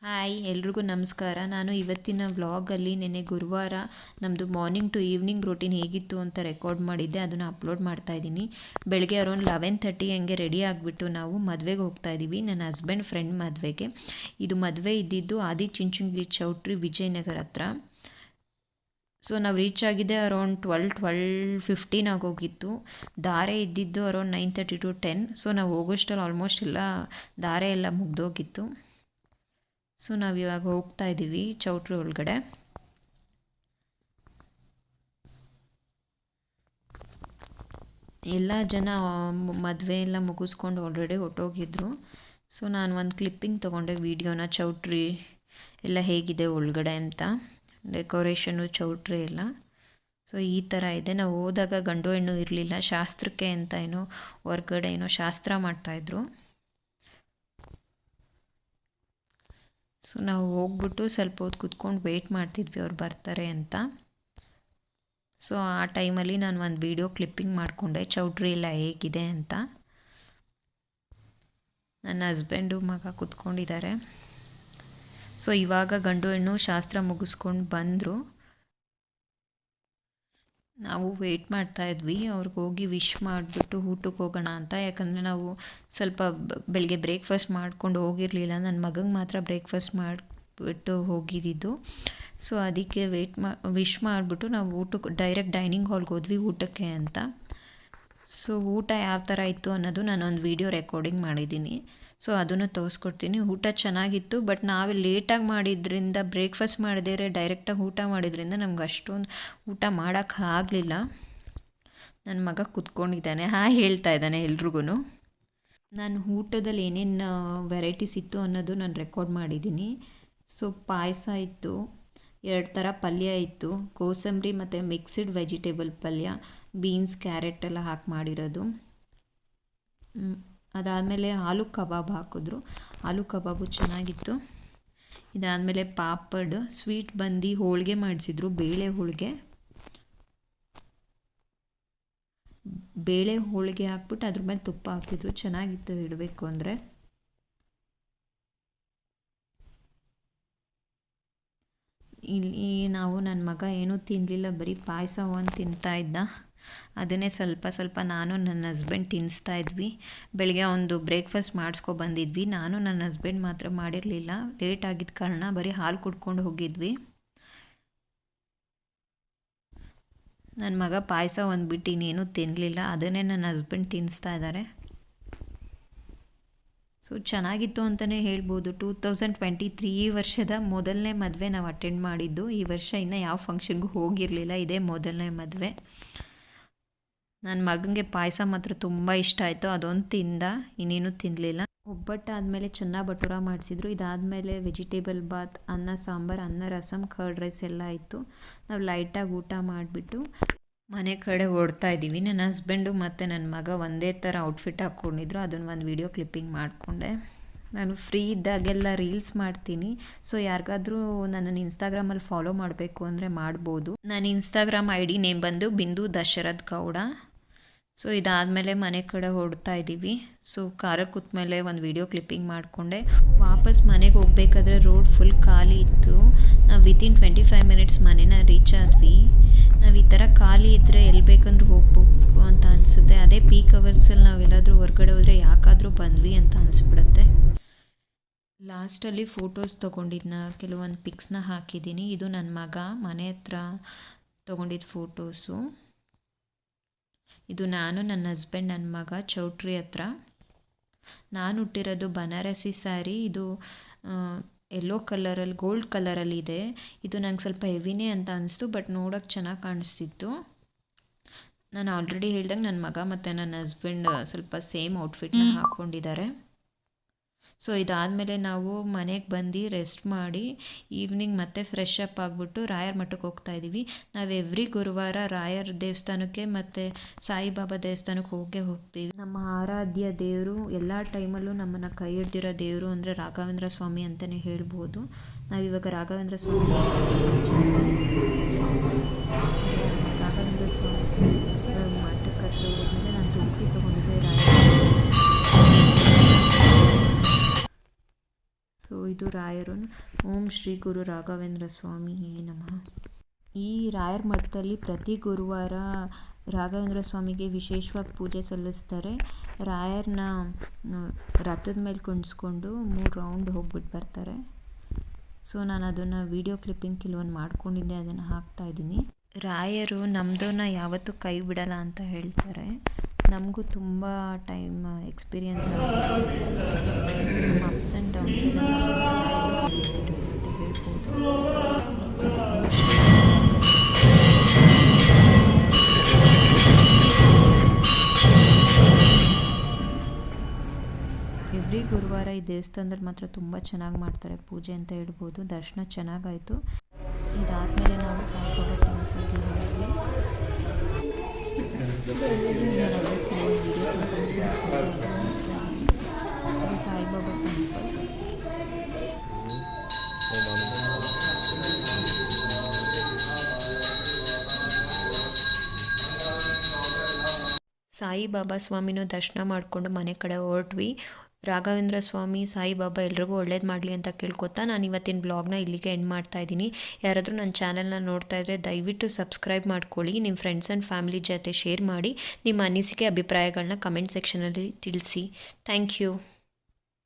Hi ಎಲ್ರಿಗೂ ನಮಸ್ಕಾರ. ನಾನು ಇವತ್ತಿನ ವ್ಲಾಗಲ್ಲಿ ನೆನ್ನೆ ಗುರುವಾರ ನಮ್ಮದು ಮಾರ್ನಿಂಗ್ ಟು ಈವ್ನಿಂಗ್ ರೂಟೀನ್ ಹೇಗಿತ್ತು ಅಂತ ರೆಕಾರ್ಡ್ ಮಾಡಿದ್ದೆ. ಅದನ್ನು ಅಪ್ಲೋಡ್ ಮಾಡ್ತಾಯಿದ್ದೀನಿ. ಬೆಳಗ್ಗೆ ಅರೌಂಡ್ 11:30 ಹಂಗೆ ರೆಡಿ ಆಗಿಬಿಟ್ಟು ನಾವು ಮದುವೆಗೆ ಹೋಗ್ತಾಯಿದ್ದೀವಿ, ನನ್ನ ಹಸ್ಬೆಂಡ್ ಫ್ರೆಂಡ್ ಮದುವೆಗೆ. ಇದು ಮದುವೆ ಇದ್ದಿದ್ದು ಆದಿಚುಂಚನಗಿರಿ ಚೌಟ್ರಿ ವಿಜಯನಗರ ಹತ್ರ. ಸೊ ನಾವು ರೀಚ್ ಆಗಿದ್ದೆ ಅರೌಂಡ್ 12:15 ಆಗೋಗಿತ್ತು. ದಾರೆ ಇದ್ದಿದ್ದು ಅರೌಂಡ್ 9:30 to 10. ಸೊ ನಾವು ಹೋಗೋಷ್ಟರಲ್ಲಿ ಆಲ್ಮೋಸ್ಟ್ ಎಲ್ಲ ದಾರೆ ಎಲ್ಲ ಮುಗ್ದೋಗಿತ್ತು. ಸೊ ನಾವಿವಾಗ ಹೋಗ್ತಾ ಇದ್ದೀವಿ ಚೌಟ್ರಿ ಒಳಗಡೆ. ಎಲ್ಲ ಜನ ಮದುವೆ ಎಲ್ಲ ಮುಗಿಸ್ಕೊಂಡು ಆಲ್ರೆಡಿ ಹೊಟ್ಟೋಗಿದ್ರು. ಸೊ ನಾನು ಒಂದು ಕ್ಲಿಪ್ಪಿಂಗ್ ತೊಗೊಂಡೆ ವೀಡಿಯೋನ, ಚೌಟ್ರಿ ಎಲ್ಲ ಹೇಗಿದೆ ಒಳಗಡೆ ಅಂತ, ಡೆಕೋರೇಷನು ಚೌಟ್ರಿ ಎಲ್ಲ. ಸೊ ಈ ಥರ ಇದೆ. ನಾವು ಹೋದಾಗ ಗಂಡು ಹೆಣ್ಣು ಇರಲಿಲ್ಲ, ಶಾಸ್ತ್ರಕ್ಕೆ ಅಂತ ಏನೋ ಹೊರ್ಗಡೆ ಏನೋ ಶಾಸ್ತ್ರ ಮಾಡ್ತಾಯಿದ್ರು. ಸೊ ನಾವು ಹೋಗ್ಬಿಟ್ಟು ಸ್ವಲ್ಪ ಹೊತ್ತು ಕುತ್ಕೊಂಡು ವೆಯ್ಟ್ ಮಾಡ್ತಿದ್ವಿ ಅವ್ರು ಬರ್ತಾರೆ ಅಂತ. ಸೊ ಆ ಟೈಮಲ್ಲಿ ನಾನು ಒಂದು ವೀಡಿಯೋ ಕ್ಲಿಪ್ಪಿಂಗ್ ಮಾಡಿಕೊಂಡೆ ಚೌಟ್ರಿ ಎಲ್ಲ ಹೇಗಿದೆ ಅಂತ. ನನ್ನ ಹಸ್ಬೆಂಡು ಮಗ ಕುತ್ಕೊಂಡಿದ್ದಾರೆ. ಸೊ ಇವಾಗ ಗಂಡು ಹೆಣ್ಣು ಶಾಸ್ತ್ರ ಮುಗಿಸ್ಕೊಂಡು ಬಂದರು. ನಾವು ವೆಯ್ಟ್ ಮಾಡ್ತಾಯಿದ್ವಿ ಅವ್ರಿಗೆ ಹೋಗಿ ವಿಶ್ ಮಾಡಿಬಿಟ್ಟು ಊಟಕ್ಕೆ ಹೋಗೋಣ ಅಂತ. ಯಾಕಂದರೆ ನಾವು ಸ್ವಲ್ಪ ಬೆಳಗ್ಗೆ ಬ್ರೇಕ್ಫಾಸ್ಟ್ ಮಾಡ್ಕೊಂಡು ಹೋಗಿರಲಿಲ್ಲ. ನನ್ನ ಮಗಂಗೆ ಮಾತ್ರ ಬ್ರೇಕ್ಫಾಸ್ಟ್ ಮಾಡಿಬಿಟ್ಟು ಹೋಗಿದ್ದಿದ್ದು. ಸೊ ಅದಕ್ಕೆ ವಿಶ್ ಮಾಡಿಬಿಟ್ಟು ನಾವು ಊಟಕ್ಕೆ ಡೈರೆಕ್ಟ್ ಡೈನಿಂಗ್ ಹಾಲ್ಗೆ ಹೋದ್ವಿ ಊಟಕ್ಕೆ ಅಂತ. ಸೊ ಊಟ ಯಾವ ಥರ ಇತ್ತು ಅನ್ನೋದು ನಾನೊಂದು ವೀಡಿಯೋ ರೆಕಾರ್ಡಿಂಗ್ ಮಾಡಿದ್ದೀನಿ. ಸೊ ಅದನ್ನು ತೋರಿಸ್ಕೊಡ್ತೀನಿ. ಊಟ ಚೆನ್ನಾಗಿತ್ತು, ಬಟ್ ನಾವು ಲೇಟಾಗಿ ಮಾಡಿದ್ರಿಂದ, ಬ್ರೇಕ್ಫಾಸ್ಟ್ ಮಾಡಿದ್ರೆ ಡೈರೆಕ್ಟಾಗಿ ಊಟ ಮಾಡಿದ್ರಿಂದ ನಮ್ಗೆ ಅಷ್ಟೊಂದು ಊಟ ಮಾಡೋಕ್ಕೆ ಆಗಲಿಲ್ಲ. ನನ್ನ ಮಗ ಕುತ್ಕೊಂಡಿದ್ದಾನೆ, ಹೇಳ್ತಾ ಇದ್ದಾನೆ ಎಲ್ರಿಗೂ. ನಾನು ಊಟದಲ್ಲಿ ಏನೇನು ವೆರೈಟೀಸ್ ಇತ್ತು ಅನ್ನೋದು ನಾನು ರೆಕಾರ್ಡ್ ಮಾಡಿದ್ದೀನಿ. ಸೊ ಪಾಯಸ ಇತ್ತು, 2 ಥರ ಪಲ್ಯ ಇತ್ತು, ಕೋಸಂಬರಿ ಮತ್ತು ಮಿಕ್ಸ್ಡ್ ವೆಜಿಟೇಬಲ್ ಪಲ್ಯ, ಬೀನ್ಸ್ ಕ್ಯಾರೆಟ್ ಎಲ್ಲ ಹಾಕಿ ಮಾಡಿರೋದು. ಅದಾದಮೇಲೆ ಆಲೂ ಕಬಾಬ್ ಹಾಕಿದ್ರು, ಆಲೂ ಕಬಾಬು ಚೆನ್ನಾಗಿತ್ತು. ಇದಾದಮೇಲೆ ಪಾಪಡ್, ಸ್ವೀಟ್ ಬಂದು ಹೋಳಿಗೆ ಮಾಡಿಸಿದ್ರು, ಬೇಳೆ ಹೋಳಿಗೆ ಹಾಕ್ಬಿಟ್ಟು ಅದ್ರ ಮೇಲೆ ತುಪ್ಪ ಹಾಕಿದ್ರು, ಚೆನ್ನಾಗಿತ್ತು ಹೇಳಬೇಕು ಅಂದರೆ. ಇಲ್ಲಿ ನಾವು ನನ್ನ ಮಗ ಏನೂ ತಿನ್ನಲಿಲ್ಲ, ಬರೀ ಪಾಯಸ ಒಂದು ತಿಂತಾಯಿದ್ದ. ಅದನ್ನೇ ಸ್ವಲ್ಪ ನಾನು ನನ್ನ ಹಸ್ಬೆಂಡ್ ತಿನ್ನಿಸ್ತಾ ಇದ್ವಿ. ಬೆಳಗ್ಗೆ ಒಂದು ಬ್ರೇಕ್ಫಾಸ್ಟ್ ಮಾಡಿಸ್ಕೊಬಂದಿದ್ವಿ. ನಾನು ನನ್ನ ಹಸ್ಬೆಂಡ್ ಮಾತ್ರ ಮಾಡಿರಲಿಲ್ಲ, ಲೇಟ್ ಆಗಿದ್ದ ಕಾರಣ ಬರೀ ಹಾಲು ಕುಡ್ಕೊಂಡು ಹೋಗಿದ್ವಿ. ನನ್ನ ಮಗ ಪಾಯಸ ಒಂದು ಬಿಟ್ಟು ಇನ್ನೇನು ತಿನ್ನಲಿಲ್ಲ, ಅದನ್ನೇ ನನ್ನ ಹಸ್ಬೆಂಡ್ ತಿನ್ನಿಸ್ತಾ ಇದ್ದಾರೆ. ಸೊ ಚೆನ್ನಾಗಿತ್ತು ಅಂತಲೇ ಹೇಳ್ಬೋದು. 2023 ಈ ವರ್ಷದ ಮೊದಲನೇ ಮದುವೆ ನಾವು ಅಟೆಂಡ್ ಮಾಡಿದ್ದು. ಈ ವರ್ಷ ಇನ್ನೂ ಯಾವ ಫಂಕ್ಷನ್ಗೂ ಹೋಗಿರಲಿಲ್ಲ, ಇದೇ ಮೊದಲನೇ ಮದುವೆ. ನನ್ನ ಮಗನಿಗೆ ಪಾಯಸ ಮಾತ್ರ ತುಂಬ ಇಷ್ಟ ಆಯಿತು, ಅದೊಂದು ತಿಂದ, ಇನ್ನೇನು ತಿನ್ನಲಿಲ್ಲ. ಒಬ್ಬಟ್ಟಾದಮೇಲೆ ಚೆನ್ನ ಭಟೂರ ಮಾಡಿಸಿದ್ರು. ಇದಾದಮೇಲೆ ವೆಜಿಟೇಬಲ್ ಬಾತ್, ಅನ್ನ ಸಾಂಬಾರು, ಅನ್ನ ರಸಮ್, ಕರ್ಡ್ ರೈಸ್ ಎಲ್ಲ ಇತ್ತು. ನಾವು ಲೈಟಾಗಿ ಊಟ ಮಾಡಿಬಿಟ್ಟು ಮನೆ ಕಡೆ ಓಡ್ತಾ ಇದ್ದೀವಿ. ನನ್ನ ಹಸ್ಬೆಂಡು ಮತ್ತು ನನ್ನ ಮಗ ಒಂದೇ ಥರ ಔಟ್ಫಿಟ್ ಹಾಕ್ಕೊಂಡಿದ್ರು. ಅದನ್ನು ಒಂದು ವೀಡಿಯೋ ಕ್ಲಿಪ್ಪಿಂಗ್ ಮಾಡಿಕೊಂಡೆ. ನಾನು ಫ್ರೀ ಇದ್ದಾಗೆಲ್ಲ ರೀಲ್ಸ್ ಮಾಡ್ತೀನಿ. ಸೊ ಯಾರಿಗಾದ್ರೂ ನನ್ನನ್ನು ಇನ್ಸ್ಟಾಗ್ರಾಮಲ್ಲಿ ಫಾಲೋ ಮಾಡಬೇಕು ಅಂದರೆ ಮಾಡ್ಬೋದು. ನನ್ನ ಇನ್ಸ್ಟಾಗ್ರಾಮ್ ID ನೇಮ್ ಬಂದು ಬಿಂದು ದಶರಥ್ ಗೌಡ. ಸೊ ಇದಾದಮೇಲೆ ಮನೆ ಕಡೆ ಹೊರಡ್ತಾ ಇದ್ದೀವಿ. ಸೊ ಕಾರಲ್ಲಿ ಕೂತ್ಮೇಲೆ ಒಂದು ವೀಡಿಯೋ ಕ್ಲಿಪ್ಪಿಂಗ್ ಮಾಡಿಕೊಂಡೆ. ವಾಪಸ್ ಮನೆಗೆ ಹೋಗ್ಬೇಕಾದ್ರೆ ರೋಡ್ ಫುಲ್ ಖಾಲಿ ಇತ್ತು. ನಾವು ವಿತಿನ್ 25 ಮಿನಿಟ್ಸ್ ಮನೇನ ರೀಚ್ ಆದ್ವಿ. ನಾವು ಈ ಥರ ಖಾಲಿ ಇದ್ದರೆ ಎಲ್ಲಿ ಬೇಕಂದ್ರೂ ಹೋಗ್ಬೇಕು ಅಂತ ಅನಿಸುತ್ತೆ. ಅದೇ ಪೀಕ್ ಅವರ್ಸಲ್ಲಿ ನಾವೆಲ್ಲಾದರೂ ಹೊರಗಡೆ ಹೋದರೆ ಯಾಕಾದರೂ ಬಂದ್ವಿ ಅಂತ ಅನಿಸ್ಬಿಡುತ್ತೆ. ಲಾಸ್ಟಲ್ಲಿ ಫೋಟೋಸ್ ತೊಗೊಂಡಿದ್ನ ಕೆಲವೊಂದು ಪಿಕ್ಸ್ನ ಹಾಕಿದ್ದೀನಿ. ಇದು ನನ್ನ ಮಗ ಮನೆ ಹತ್ರ ತೊಗೊಂಡಿದ್ದ ಫೋಟೋಸು. ಇದು ನಾನು, ನನ್ನ ಹಸ್ಬೆಂಡ್, ನನ್ನ ಮಗ ಚೌಟ್ರಿ ಹತ್ರ. ನಾನು ಹುಟ್ಟಿರೋದು ಬನಾರಸಿ ಸ್ಯಾರಿ. ಇದು ಯೆಲ್ಲೋ ಕಲರಲ್ಲಿ, ಗೋಲ್ಡ್ ಕಲರಲ್ಲಿ ಇದೆ. ಇದು ನಂಗೆ ಸ್ವಲ್ಪ ಹೆವಿನೇ ಅಂತ ಅನಿಸ್ತು, ಬಟ್ ನೋಡೋಕ್ಕೆ ಚೆನ್ನಾಗಿ ಕಾಣಿಸ್ತಿತ್ತು. ನಾನು ಆಲ್ರೆಡಿ ಹೇಳ್ದಂಗೆ ನನ್ನ ಮಗ ಮತ್ತು ನನ್ನ ಹಸ್ಬೆಂಡ್ ಸ್ವಲ್ಪ ಸೇಮ್ ಔಟ್ಫಿಟ್ನ ಹಾಕ್ಕೊಂಡಿದ್ದಾರೆ. ಸೊ ಇದಾದಮೇಲೆ ನಾವು ಮನೆಗೆ ಬಂದು ರೆಸ್ಟ್ ಮಾಡಿ ಈವ್ನಿಂಗ್ ಮತ್ತೆ ಫ್ರೆಶ್ ಅಪ್ ಆಗಿಬಿಟ್ಟು ರಾಯರ ಮಠಕ್ಕೆ ಹೋಗ್ತಾ ಇದ್ದೀವಿ. ನಾವು ಎವ್ರಿ ಗುರುವಾರ ರಾಯರ ದೇವಸ್ಥಾನಕ್ಕೆ ಮತ್ತು ಸಾಯಿಬಾಬಾ ದೇವಸ್ಥಾನಕ್ಕೆ ಹೋಗ್ತೀವಿ. ನಮ್ಮ ಆರಾಧ್ಯ ದೇವರು, ಎಲ್ಲ ಟೈಮಲ್ಲೂ ನಮ್ಮನ್ನು ಕೈ ಹಿಡ್ದಿರೋ ದೇವರು ಅಂದರೆ ರಾಘವೇಂದ್ರ ಸ್ವಾಮಿ ಅಂತಲೇ ಹೇಳ್ಬೋದು. ನಾವಿವಾಗ ರಾಘವೇಂದ್ರ ಸ್ವಾಮಿ ಮಠಕ್ಕೆ ಹತ್ರ ಹೋದ್ಮೇಲೆ ನಾನು ತುಳಸಿ ತೊಗೊಂಡಿದ್ದೆ ರಾಯರ. ಸೊ ಇದು ರಾಯರು. ಓಂ ಶ್ರೀ ಗುರು ರಾಘವೇಂದ್ರ ಸ್ವಾಮಿ ನಮಃ. ಈ ರಾಯರ ಮಠದಲ್ಲಿ ಪ್ರತಿ ಗುರುವಾರ ರಾಘವೇಂದ್ರ ಸ್ವಾಮಿಗೆ ವಿಶೇಷವಾಗಿ ಪೂಜೆ ಸಲ್ಲಿಸ್ತಾರೆ. ರಾಯರನ್ನ ರಥದ ಮೇಲೆ ಕುಣಿಸ್ಕೊಂಡು 3 ರೌಂಡ್ ಹೋಗ್ಬಿಟ್ಟು ಬರ್ತಾರೆ. ಸೊ ನಾನು ಅದನ್ನು ವೀಡಿಯೋ ಕ್ಲಿಪ್ಪಿಂಗ್ ಕೆಲವೊಂದು ಮಾಡ್ಕೊಂಡಿದ್ದೆ, ಅದನ್ನು ಹಾಕ್ತಾಯಿದ್ದೀನಿ. ರಾಯರು ನಮ್ಮದನ್ನ ಯಾವತ್ತೂ ಕೈ ಬಿಡಲ್ಲ ಅಂತ ಹೇಳ್ತಾರೆ. ನಮಗೂ ತುಂಬ ಟೈಮ್ ಎಕ್ಸ್ಪೀರಿಯನ್ಸ್ ಆಗಿದೆ. ನಮ್ಮ ಅಪ್ಸ್ ಆ್ಯಂಡ್ ಡೌನ್ಸ್ ಎಲ್ಲ ಅಂತ ಹೇಳ್ಬೋದು. ಎವ್ರಿ ಗುರುವಾರ ಈ ದೇವಸ್ಥಾನದಲ್ಲಿ ಮಾತ್ರ ತುಂಬ ಚೆನ್ನಾಗಿ ಮಾಡ್ತಾರೆ ಪೂಜೆ ಅಂತ ಹೇಳ್ಬೋದು. ದರ್ಶನ ಚೆನ್ನಾಗಾಯಿತು. ಇದಾದಮೇಲೆ ನಾವು ಸಾಯಿಬಾಬಾ ಟೆಂಪಲ್ಗೆ ಹೋದ್ವಿ. ಇದು ಸಾಯಿಬಾಬಾ ಟೆಂಪಲ್. ಸಾಯಿಬಾಬಾ ಸ್ವಾಮಿನೂ ದರ್ಶನ ಮಾಡಿಕೊಂಡು ಮನೆ ಕಡೆ ಹೊರಟ್ವಿ. ರಾಘವೇಂದ್ರ ಸ್ವಾಮಿ ಸಾಯಿಬಾಬಾ ಎಲ್ರಿಗೂ ಒಳ್ಳೇದು ಮಾಡಲಿ ಅಂತ ಕೇಳ್ಕೊತಾ ನಾನು ಇವತ್ತಿನ ಬ್ಲಾಗ್ನ ಇಲ್ಲಿಗೆ ಎಂಡ್ ಮಾಡ್ತಾ ಇದ್ದೀನಿ. ಯಾರಾದರೂ ನನ್ನ ಚಾನಲ್ನ ನೋಡ್ತಾ ಇದ್ದರೆ ದಯವಿಟ್ಟು ಸಬ್ಸ್ಕ್ರೈಬ್ ಮಾಡ್ಕೊಳ್ಳಿ. ನಿಮ್ಮ ಫ್ರೆಂಡ್ಸ್ ಆ್ಯಂಡ್ ಫ್ಯಾಮಿಲಿ ಜೊತೆ ಶೇರ್ ಮಾಡಿ. ನಿಮ್ಮ ಅನಿಸಿಕೆ ಅಭಿಪ್ರಾಯಗಳನ್ನ ಕಮೆಂಟ್ ಸೆಕ್ಷನಲ್ಲಿ ತಿಳಿಸಿ. Thank you.